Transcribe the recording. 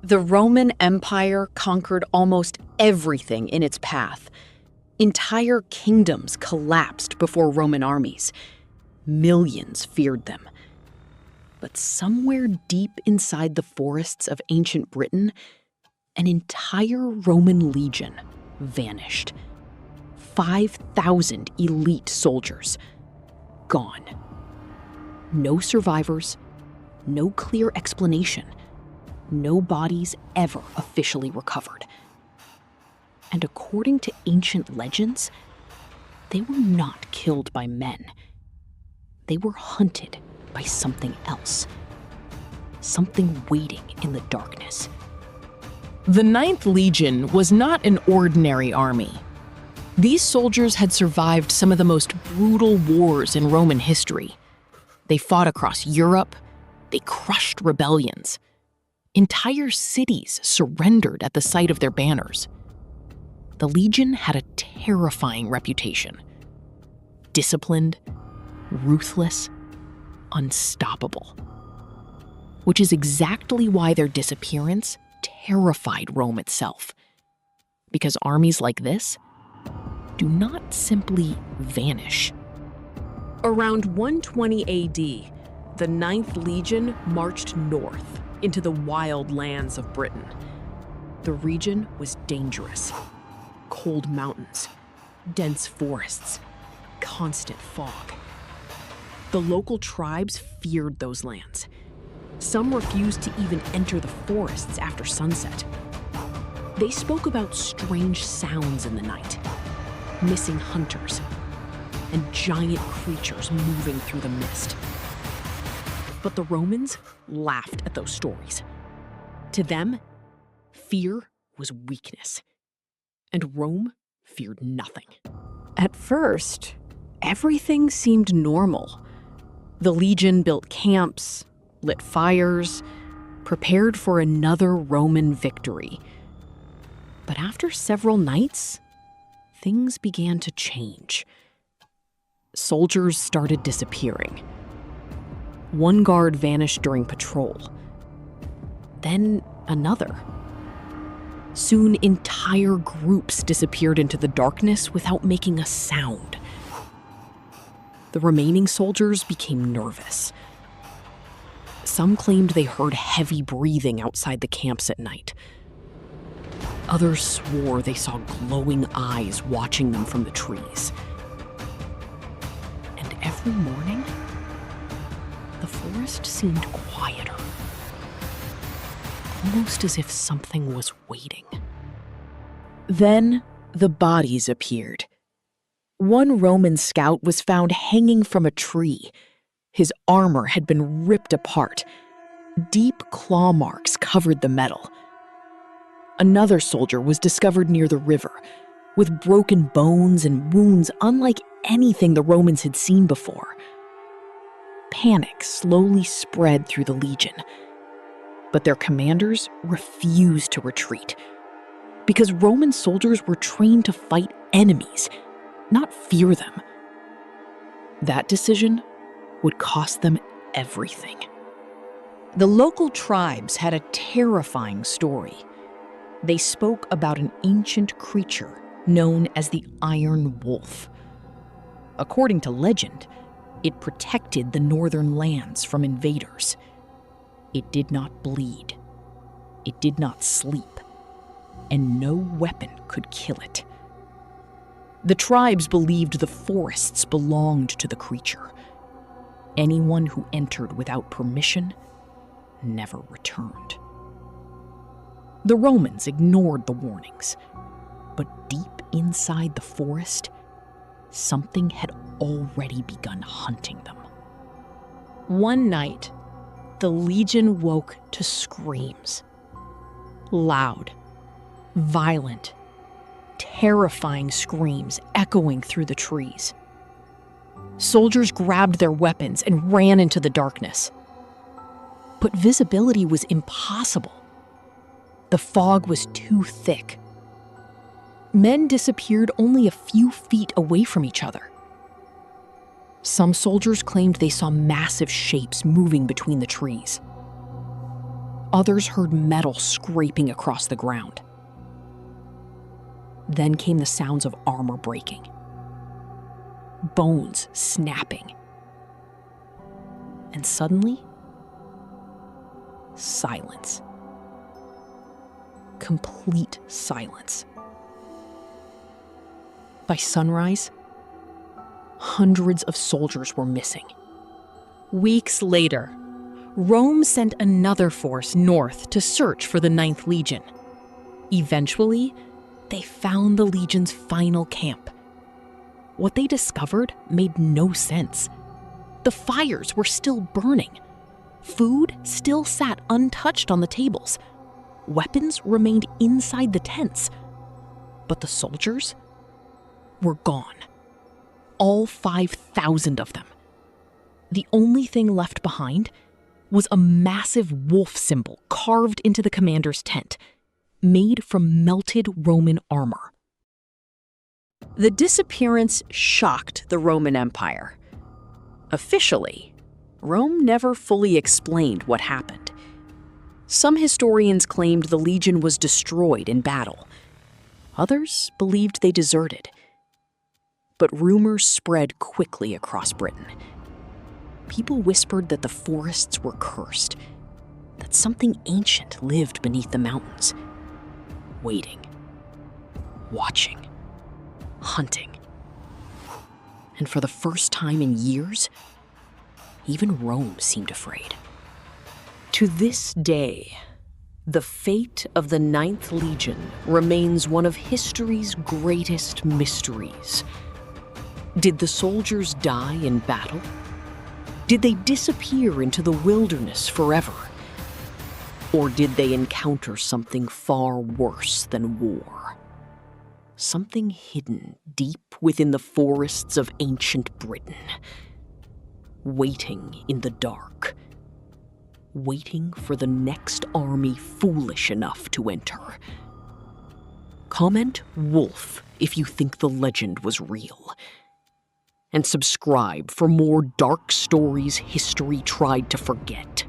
The Roman Empire conquered almost everything in its path. Entire kingdoms collapsed before Roman armies. Millions feared them. But somewhere deep inside the forests of ancient Britain, an entire Roman legion vanished. 5,000 elite soldiers. Gone. No survivors, no clear explanation. No bodies ever officially recovered. And according to ancient legends, they were not killed by men. They were hunted by something else. Something waiting in the darkness. The Ninth Legion was not an ordinary army. These soldiers had survived some of the most brutal wars in Roman history. They fought across Europe. They crushed rebellions. Entire cities surrendered at the sight of their banners. The Legion had a terrifying reputation. Disciplined, ruthless, unstoppable. Which is exactly why their disappearance terrified Rome itself. Because armies like this do not simply vanish. Around 120 AD, the Ninth Legion marched north into the wild lands of Britain. The region was dangerous. Cold mountains, dense forests, constant fog. The local tribes feared those lands. Some refused to even enter the forests after sunset. They spoke about strange sounds in the night, missing hunters, and giant creatures moving through the mist. But the Romans laughed at those stories. To them, fear was weakness, and Rome feared nothing. At first, everything seemed normal. The Legion built camps, lit fires, prepared for another Roman victory. But after several nights, things began to change. Soldiers started disappearing. One guard vanished during patrol. Then another. Soon, entire groups disappeared into the darkness without making a sound. The remaining soldiers became nervous. Some claimed they heard heavy breathing outside the camps at night. Others swore they saw glowing eyes watching them from the trees. And every morning, the forest seemed quieter. Almost as if something was waiting. Then the bodies appeared. One Roman scout was found hanging from a tree. His armor had been ripped apart. Deep claw marks covered the metal. Another soldier was discovered near the river, with broken bones and wounds unlike anything the Romans had seen before. Panic slowly spread through the legion, but their commanders refused to retreat because Roman soldiers were trained to fight enemies, not fear them. That decision would cost them everything. The local tribes had a terrifying story. They spoke about an ancient creature known as the Iron Wolf. According to legend, it protected the northern lands from invaders. It did not bleed. It did not sleep. And no weapon could kill it. The tribes believed the forests belonged to the creature. Anyone who entered without permission never returned. The Romans ignored the warnings, but deep inside the forest, something had already begun hunting them. One night, the legion woke to screams. Loud, violent, terrifying screams echoing through the trees. Soldiers grabbed their weapons and ran into the darkness. But visibility was impossible. The fog was too thick. Men disappeared only a few feet away from each other. Some soldiers claimed they saw massive shapes moving between the trees. Others heard metal scraping across the ground. Then came the sounds of armor breaking, bones snapping, and suddenly, silence. Complete silence. By sunrise, hundreds of soldiers were missing. Weeks later, Rome sent another force north to search for the Ninth Legion. Eventually, they found the Legion's final camp. What they discovered made no sense. The fires were still burning. Food still sat untouched on the tables. Weapons remained inside the tents. But the soldiers were gone. All 5,000 of them. The only thing left behind was a massive wolf symbol carved into the commander's tent, made from melted Roman armor. The disappearance shocked the Roman Empire. Officially, Rome never fully explained what happened. Some historians claimed the legion was destroyed in battle. Others believed they deserted. But rumors spread quickly across Britain. People whispered that the forests were cursed, that something ancient lived beneath the mountains, waiting, watching, hunting. And for the first time in years, even Rome seemed afraid. To this day, the fate of the Ninth Legion remains one of history's greatest mysteries. Did the soldiers die in battle? Did they disappear into the wilderness forever? Or did they encounter something far worse than war? Something hidden deep within the forests of ancient Britain. Waiting in the dark. Waiting for the next army foolish enough to enter. Comment wolf if you think the legend was real. And subscribe for more dark stories history tried to forget.